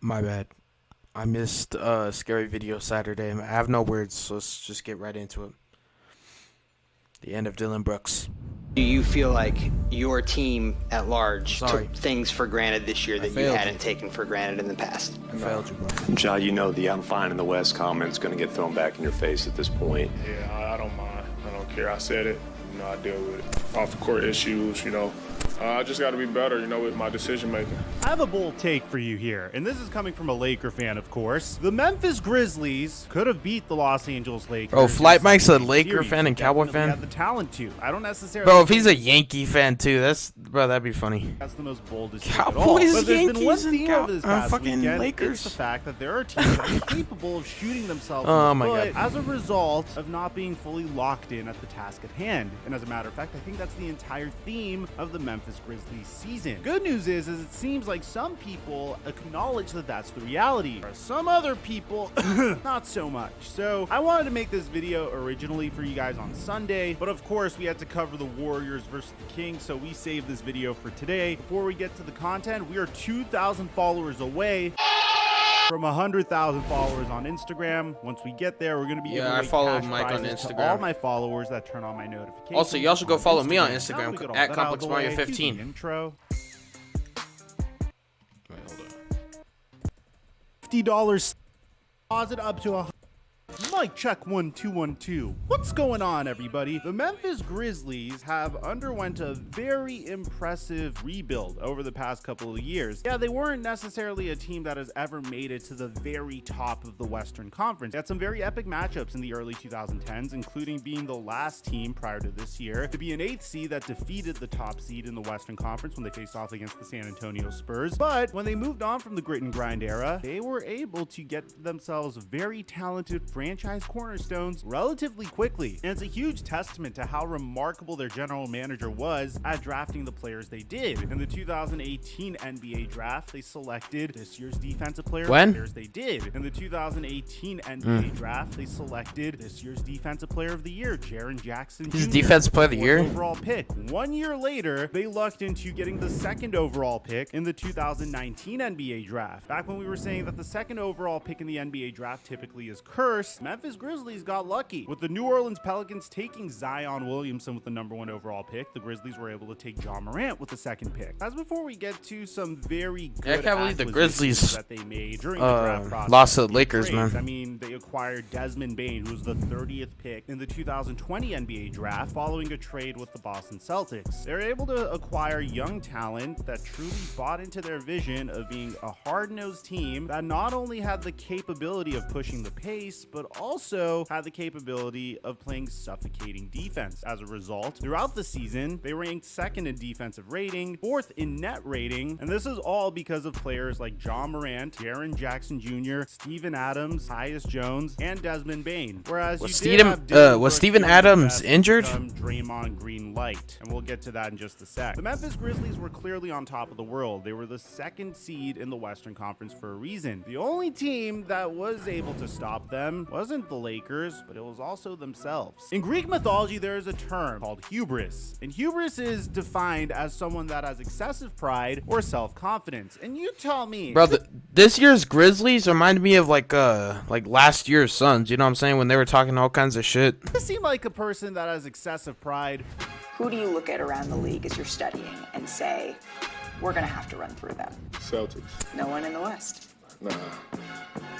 My bad. I missed scary video Saturday. I have no words, so let's just get right into it. The end of Dillon Brooks. Do you feel like your team at large Sorry. took things for granted this year that you hadn't taken for granted in the past? I failed you, bro. Ja, you know the "I'm fine in the West" comment's going to get thrown back in your face at this point. Yeah, I don't mind. I don't care. I said it. I deal with it. Off the court issues, I just got to be better, with my decision making. I have a bold take for you here, and this is coming from a Laker fan, of course. The Memphis Grizzlies could have beat the Los Angeles Lakers. Bro, Flight Mike's a Laker fan and Cowboy fan. Have the talent to. I don't necessarily. Bro, if he's a Yankee fan too, that'd be funny. That's the most boldest take at all. Cowboys, But there's been one Yankees, theme over this past fucking weekend. Lakers. It's the fact that there are teams that are capable of shooting themselves Oh in the my foot God. as a result of not being fully locked in at the task at hand. And as a matter of fact, I think that's the entire theme of the Memphis Grizzlies season. Good news is it seems like some people acknowledge that that's the reality. For some other people, not so much. So I wanted to make this video originally for you guys on Sunday, but of course we had to cover the Warriors versus the Kings, so we saved this video for today. Before we get to the content, we are 2,000 followers away from 100,000 followers on Instagram. Once we get there, we're going to be giving I away follow cash Mike on prizes to Instagram. all my followers that turn on my notifications. Also, you also go follow me on Instagram, Now we get all at that out of the way, cue the ComplexMario15. Intro. Wait, hold on. $50 deposit up to a Mike check 1212. What's going on, everybody? The Memphis Grizzlies have underwent a very impressive rebuild over the past couple of years. Yeah, they weren't necessarily a team that has ever made it to the very top of the Western Conference. They had some very epic matchups in the early 2010s, including being the last team prior to this year to be an 8th seed that defeated the top seed in the Western Conference when they faced off against the San Antonio Spurs. But when they moved on from the grit and grind era, they were able to get themselves very talented franchise cornerstones relatively quickly. And it's a huge testament to how remarkable their general manager was at drafting the players they did. In the 2018 NBA draft, they selected this year's defensive player. When? Players they did. In the 2018 NBA draft, they selected this year's defensive player of the year, Jaren Jackson He's Jr., defensive player of the year? overall pick. 1 year later, they lucked into getting the second overall pick in the 2019 NBA draft. Back when we were saying that the second overall pick in the NBA draft typically is cursed, Memphis Grizzlies got lucky. With the New Orleans Pelicans taking Zion Williamson with the #1 overall pick, the Grizzlies were able to take Ja Morant with the second pick. As before we get to some very good I can't believe the acquisitions Grizzlies that they made during the draft process. lost to the These Lakers, trades, man. I mean, they acquired Desmond Bane, who was the 30th pick in the 2020 NBA draft following a trade with the Boston Celtics. They're able to acquire young talent that truly bought into their vision of being a hard-nosed team that not only had the capability of pushing the pace, but also had the capability of playing suffocating defense. As a result, throughout the season, they ranked 2nd in defensive rating, 4th in net rating, and this is all because of players like Ja Morant, Jaren Jackson Jr., Steven Adams, Tyus Jones, and Desmond Bane. Whereas Was you did have Dillon was Brooks Steven doing Adams their best to injured? become Draymond Green light, and we'll get to that in just a sec. The Memphis Grizzlies were clearly on top of the world. They were the 2nd seed in the Western Conference for a reason. The only team that was able to stop them wasn't the Lakers, but it was also themselves. In Greek mythology, there is a term called hubris, and hubris is defined as someone that has excessive pride or self-confidence. And you tell me, Bro, this year's Grizzlies reminded me of like last year's Suns. You know what I'm saying? When they were talking all kinds of shit. does this seem like a person that has excessive pride? Who do you look at around the league as you're studying and say, we're going to have to run through them? Celtics. No one in the West. Nah,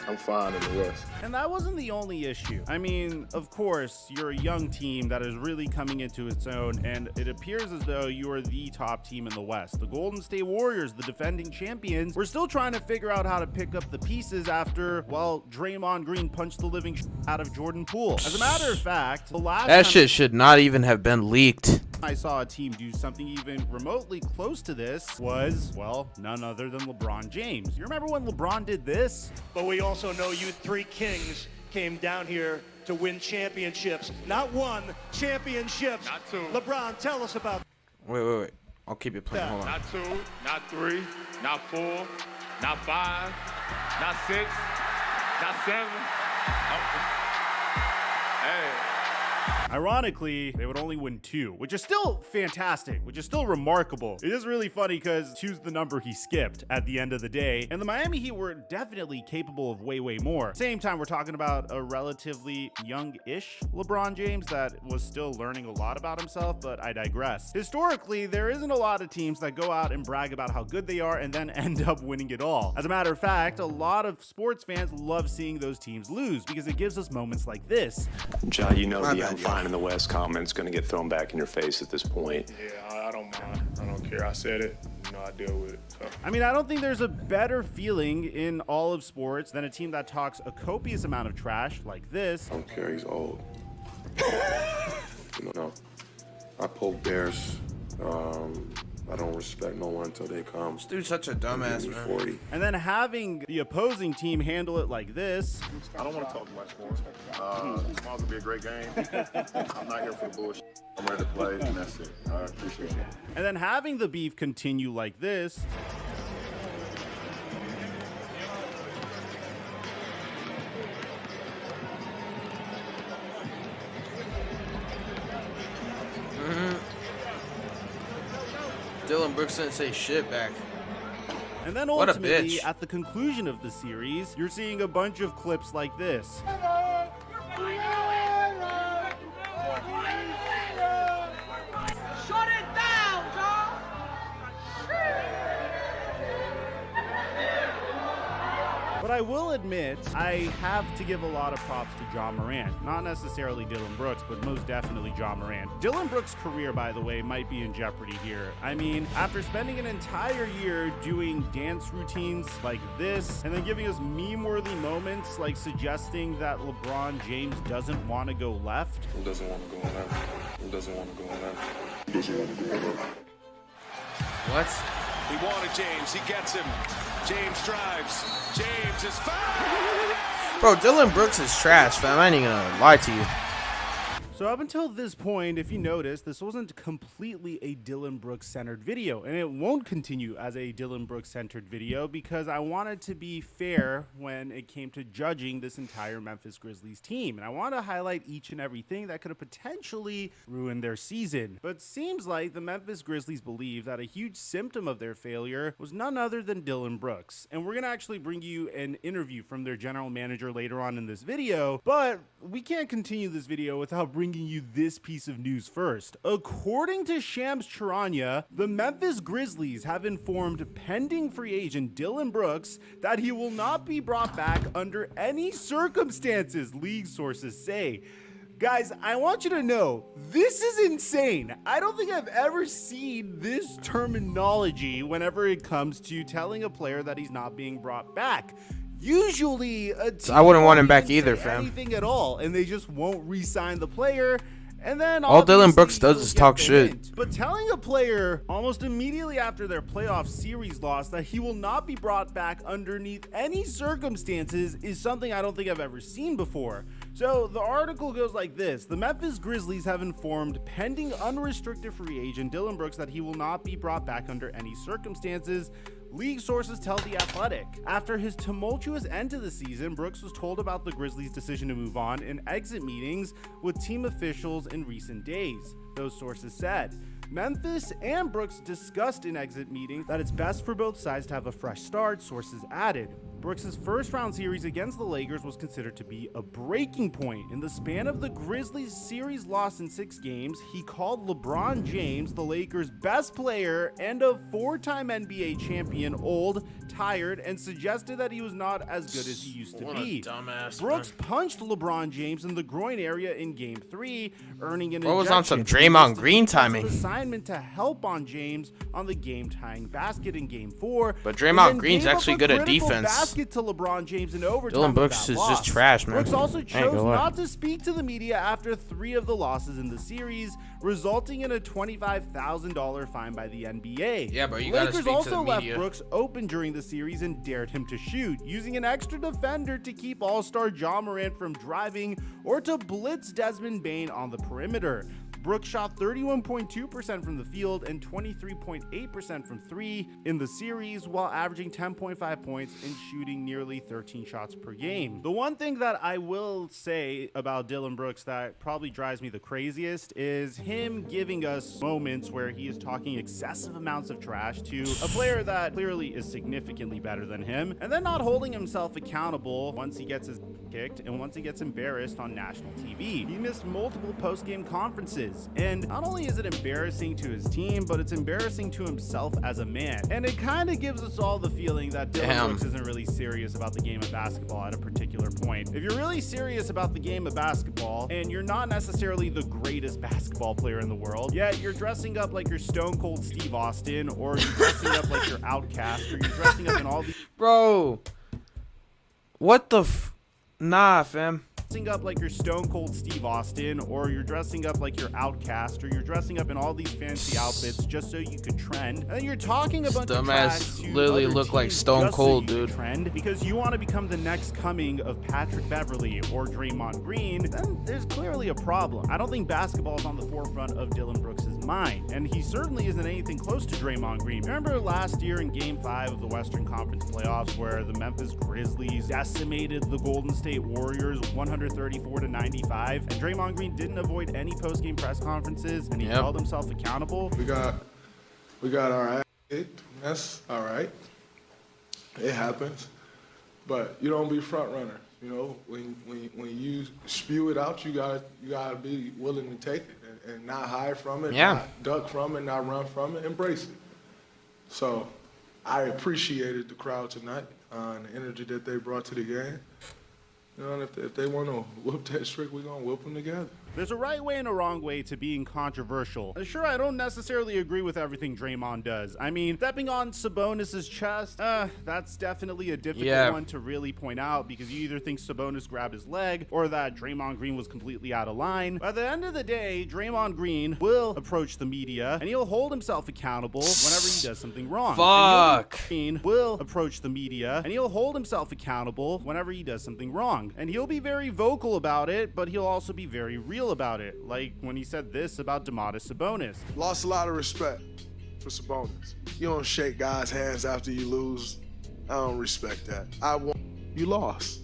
I'm fine in the West. And that wasn't the only issue. I mean, of course, you're a young team that is really coming into its own, and it appears as though you are the top team in the West. The Golden State Warriors, the defending champions, we're still trying to figure out how to pick up the pieces after, well, Draymond Green punched the living out of Jordan Poole. As a matter of fact, the last That time shit should not even have been leaked. I saw a team do something even remotely close to this was, well, none other than LeBron James. You remember when LeBron did this? But we also know you three kings came down here to win championships. Not one, championships. Not two. LeBron, tell us about Wait. I'll keep it playing. Hold on. Not 2, not 3, not 4, not 5, not 6, not 7. Hey. Ironically, they would only win 2, which is still fantastic, which is still remarkable. It is really funny because 2's the number he skipped at the end of the day, and the Miami Heat were definitely capable of way more. Same time, we're talking about a relatively young-ish LeBron James that was still learning a lot about himself, but I digress. Historically, there isn't a lot of teams that go out and brag about how good they are and then end up winning it all. As a matter of fact, a lot of sports fans love seeing those teams lose because it gives us moments like this. Ja, you know the I'm fine in the West comment's going to get thrown back in your face at this point. Yeah, I don't mind. I don't care. I said it. You know, I deal with it. So. I mean, I don't think there's a better feeling in all of sports than a team that talks a copious amount of trash like this. I don't care. He's old. You know, I poke bears. I don't respect no one until they come. This dude's such a dumbass, man. 40. And then having the opposing team handle it like this. I don't want to talk much more. Tomorrow's gonna be a great game. I'm not here for the bullshit. I'm ready to play, and that's it. I appreciate it. And then having the beef continue like this. Dillon Brooks didn't say shit back. And then What a ultimately, bitch. at the conclusion of the series, you're seeing a bunch of clips like this. Shut it down, John! But I will admit, I have to give a lot of props to Ja Morant. Not necessarily Dillon Brooks, but most definitely Ja Morant. Dillon Brooks' career, by the way, might be in jeopardy here. I mean, after spending an entire year doing dance routines like this, and then giving us meme-worthy moments like suggesting that LeBron James doesn't want to go left. Who doesn't want to go left? Who doesn't want to go left? Who doesn't want to go left? What? He wanted James. He gets him. James drives. James is fouled. Bro, Dillon Brooks is trash, fam. I ain't even gonna lie to you. So up until this point, if you notice, this wasn't completely a Dillon Brooks centered video, and it won't continue as a Dillon Brooks centered video because I wanted to be fair when it came to judging this entire Memphis Grizzlies team. And I want to highlight each and everything that could have potentially ruined their season. But seems like the Memphis Grizzlies believe that a huge symptom of their failure was none other than Dillon Brooks. And we're going to actually bring you an interview from their general manager later on in this video, but we can't continue this video without bringing you this piece of news first. According to Shams Charania, the Memphis Grizzlies have informed pending free agent Dillon Brooks that he will not be brought back under any circumstances, league sources say. Guys, I want you to know, this is insane. I don't think I've ever seen this terminology whenever it comes to telling a player that he's not being brought back. Usually, a team I wouldn't want him won't back even either, say fam. anything at all, and they just won't re-sign the player. And then All Dillon obviously Brooks does you'll is get talk the shit. hint. But telling a player almost immediately after their playoff series loss that he will not be brought back underneath any circumstances is something I don't think I've ever seen before. So the article goes like this. The Memphis Grizzlies have informed pending unrestricted free agent Dillon Brooks that he will not be brought back under any circumstances. League sources tell The Athletic. After his tumultuous end to the season, Brooks was told about the Grizzlies' decision to move on in exit meetings with team officials in recent days. Those sources said. Memphis and Brooks discussed in exit meetings that it's best for both sides to have a fresh start, sources added. Brooks' first round series against the Lakers was considered to be a breaking point. In the span of the Grizzlies' series loss in 6 games, he called LeBron James, the Lakers' best player and a 4-time NBA champion, old, tired, and suggested that he was not as good as he used to What be. a dumbass, Brooks punched LeBron James in the groin area in Game 3, earning an Bro was on some ejection. Draymond He missed a Green defensive timing. assignment to help on James on the game-tying basket in Game 4. But and Draymond then Green's gave up actually a good at critical defense. Basket to LeBron James in overtime. Dillon with Brooks that is loss. just trash, man. Brooks also I ain't chose gonna lie. not to speak to the media after 3 of the losses in the series, resulting in a $25,000 fine by the NBA. Yeah, but you gotta Lakers speak to also the left media. Brooks open during the series and dared him to shoot, using an extra defender to keep All-Star Ja Morant from driving or to blitz Desmond Bane on the perimeter. Brooks shot 31.2% from the field and 23.8% from three in the series, while averaging 10.5 points and shooting nearly 13 shots per game. The one thing that I will say about Dillon Brooks that probably drives me the craziest is him giving us moments where he is talking excessive amounts of trash to a player that clearly is significantly better than him, and then not holding himself accountable once he gets his kicked and once he gets embarrassed on national TV. He missed multiple post-game conferences, and not only is it embarrassing to his team, but it's embarrassing to himself as a man. And it kind of gives us all the feeling that Dillon Brooks isn't really serious about the game of basketball at a particular point. If you're really serious about the game of basketball, and you're not necessarily the greatest basketball player in the world, yet you're dressing up like you're Stone Cold Steve Austin, or you're dressing up like you're Outcast, or you're dressing up in all these... Bro, what the Nah, fam. Dressing up like you're Stone Cold Steve Austin, or you're dressing up like you're Outcast, or you're dressing up in all these fancy outfits just so you could trend, and then you're talking a bunch of trash to literally other look like teams Stone just Cold, so you dude. can trend because you want to become the next coming of Patrick Beverley or Draymond Green. Then there's clearly a problem. I don't think basketball is on the forefront of Dillon Brooks' mind, and he certainly isn't anything close to Draymond Green. Remember last year in Game 5 of the Western Conference playoffs where the Memphis Grizzlies decimated the Golden State Warriors 134-95, and Draymond Green didn't avoid any post-game press conferences, and he held himself accountable. We got our ass kicked. That's all right. It happens, but you don't be front runner. You know, when you spew it out, you gotta be willing to take it and not hide from it, not duck from it, not run from it, embrace it. So I appreciated the crowd tonight and the energy that they brought to the game. You know, and if they want to whoop that streak, we're going to whoop them together. There's a right way and a wrong way to being controversial. Sure, I don't necessarily agree with everything Draymond does. I mean, stepping on Sabonis' chest, that's definitely a difficult one to really point out because you either think Sabonis grabbed his leg or that Draymond Green was completely out of line. By the end of the day, Draymond Green will approach the media and he'll hold himself accountable whenever he does something wrong. Fuck. Green will approach the media and he'll hold himself accountable whenever he does something wrong. And he'll be very vocal about it, but he'll also be very real about it, like when he said this about Domantas Sabonis. Lost a lot of respect for Sabonis. You don't shake guys' hands after you lose. I don't respect that. You lost.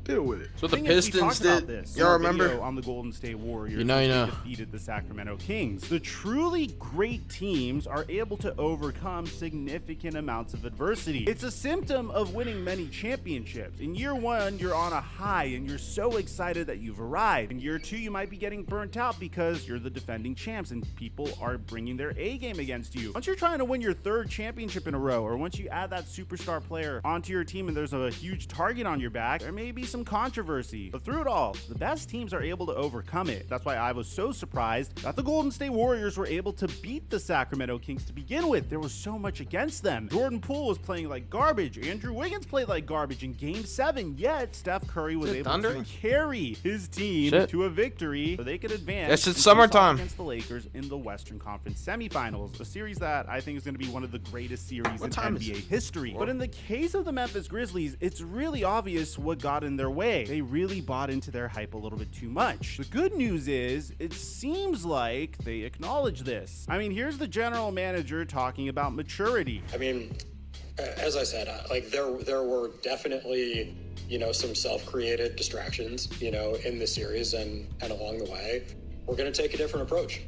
Deal with it. So the Pistons did. Y'all remember on the Golden State Warriors? You know. Defeated the Sacramento Kings. The truly great teams are able to overcome significant amounts of adversity. It's a symptom of winning many championships. In year one, you're on a high and you're so excited that you've arrived. In year two, you might be getting burnt out because you're the defending champs and people are bringing their A game against you. Once you're trying to win your third championship in a row, or once you add that superstar player onto your team and there's a huge target on your back, there may be some controversy. But through it all, the best teams are able to overcome it. That's why I was so surprised that the Golden State Warriors were able to beat the Sacramento Kings to begin with. There was so much against them. Jordan Poole was playing like garbage. Andrew Wiggins played like garbage in Game 7, yet Steph Curry was able to carry his team to a victory so they could advance it's summertime against the Lakers in the Western Conference semifinals, a series that I think is going to be one of the greatest series in NBA history. But in the case of the Memphis Grizzlies, it's really obvious what got in their way. They really bought into their hype a little bit too much. The good news is, it seems like they acknowledge this. I mean, here's the general manager talking about maturity. I mean, as I said, like there were definitely, some self-created distractions, in the series and along the way. We're going to take a different approach,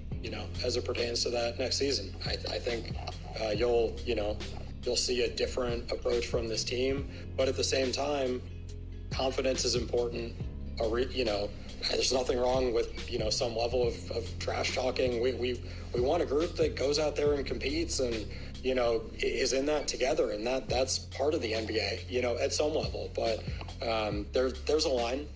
as it pertains to that next season. I think you'll see a different approach from this team, but at the same time, confidence is important. There's nothing wrong with, some level of trash talking. We want a group that goes out there and competes and, is in that together. And that's part of the NBA, at some level. But there's a line,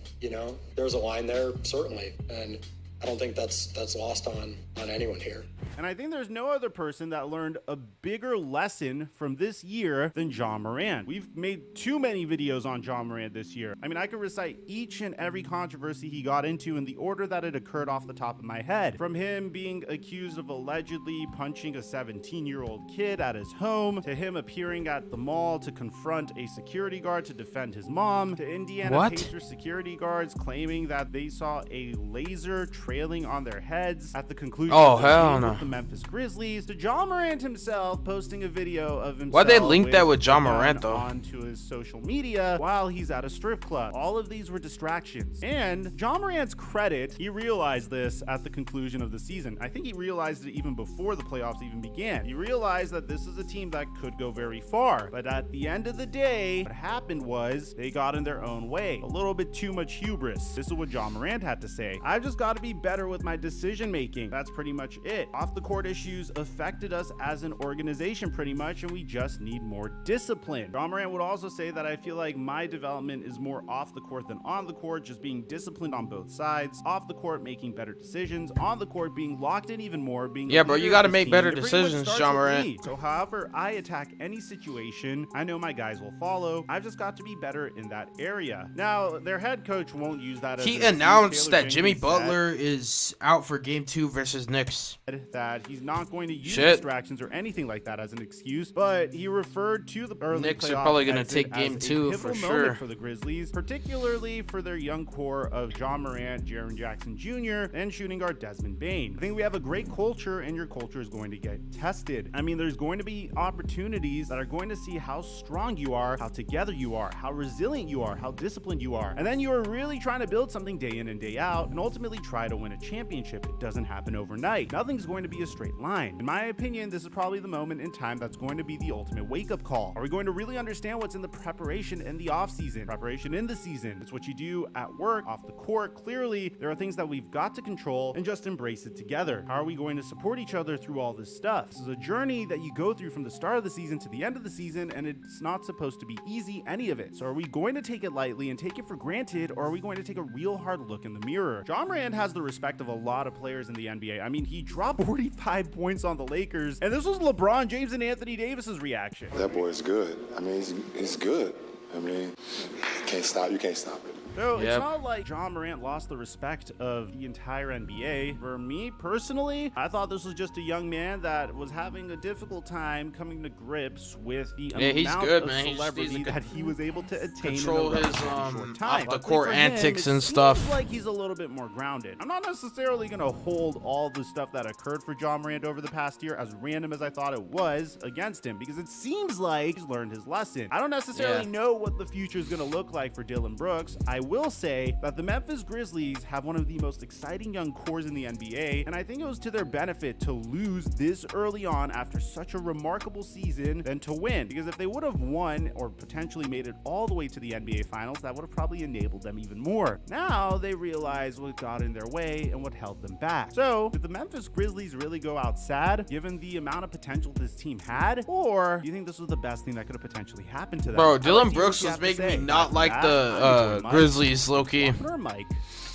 there's a line there, certainly. And I don't think that's lost on anyone here. And I think there's no other person that learned a bigger lesson from this year than Ja Morant. We've made too many videos on Ja Morant this year. I mean, I could recite each and every controversy he got into in the order that it occurred off the top of my head. From him being accused of allegedly punching a 17-year-old kid at his home, to him appearing at the mall to confront a security guard to defend his mom, to Indiana Pacers security guards claiming that they saw a laser trailing on their heads at the conclusion of the game with the Memphis Grizzlies, to Ja Morant himself posting a video of himself. Why'd they link that with Ja Morant though? Onto his social media while he's at a strip club. All of these were distractions. And Ja Morant's credit, he realized this at the conclusion of the season. I think he realized it even before the playoffs even began. He realized that this is a team that could go very far. But at the end of the day, what happened was they got in their own way. A little bit too much hubris. This is what Ja Morant had to say. I've just got to be better with my decision making. That's pretty much it. Off the court issues affected us as an organization pretty much, and we just need more discipline. Ja Morant would also say that I feel like my development is more off the court than on the court, just being disciplined on both sides. Off the court, making better decisions. On the court, being locked in even more. Being bro, you got to make better decisions, Ja Morant. So however I attack any situation, I know my guys will follow. I've just got to be better in that area. Now, their head coach won't use that as he announced that Jimmy Butler is out for game 2 versus Knicks. That he's not going to use distractions or anything like that as an excuse, but he referred to the early Knicks are probably going to take game 2 for sure for the Grizzlies, particularly for their young core of Ja Morant, Jaren Jackson Jr., and shooting guard Desmond Bane. I think we have a great culture, and your culture is going to get tested. I mean, there's going to be opportunities that are going to see how strong you are, how together you are, how resilient you are, how disciplined you are. And then you are really trying to build something day in and day out and ultimately try to win a championship. It doesn't happen overnight. Nothing's going to be a straight line. In my opinion, this is probably the moment in time that's going to be the ultimate wake-up call. Are we going to really understand what's in the preparation in the off-season? Preparation in the season. It's what you do at work, off the court. Clearly, there are things that we've got to control and just embrace it together. How are we going to support each other through all this stuff? This is a journey that you go through from the start of the season to the end of the season, and it's not supposed to be easy, any of it. So are we going to take it lightly and take it for granted, or are we going to take a real hard look in the mirror? Ja Morant has the respect of a lot of players in the NBA. I mean, he dropped 45 points on the Lakers, and this was LeBron James and Anthony Davis's reaction. That boy is good. I mean, he's good. I mean, you can't stop it. So it's not like Ja Morant lost the respect of the entire NBA. For me personally, I thought this was just a young man that was having a difficult time coming to grips with the amount of celebrity that he was able to attain control in a his short time. off the court antics and It stuff. seems like he's a little bit more grounded. I'm not necessarily going to hold all the stuff that occurred for Ja Morant over the past year, as random as I thought it was, against him, because it seems like he's learned his lesson. I don't necessarily know what the future is going to look like for Dillon Brooks. I will say that the Memphis Grizzlies have one of the most exciting young cores in the NBA, and I think it was to their benefit to lose this early on after such a remarkable season than to win, because if they would have won or potentially made it all the way to the NBA Finals, that would have probably enabled them even more. Now they realize what got in their way and what held them back. So did the Memphis Grizzlies really go out sad, given the amount of potential this team had, or do you think this was the best thing that could have potentially happened to them? Bro, Dillon Brooks was making me not like the Grizzlies, low-key. Mike,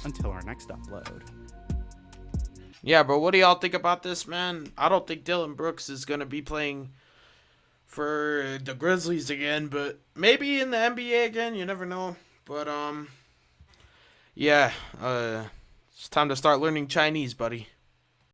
until our next upload. Yeah, bro, what do y'all think about this, man? I don't think Dillon Brooks is going to be playing for the Grizzlies again, but maybe in the NBA again, you never know. But, yeah, it's time to start learning Chinese, buddy.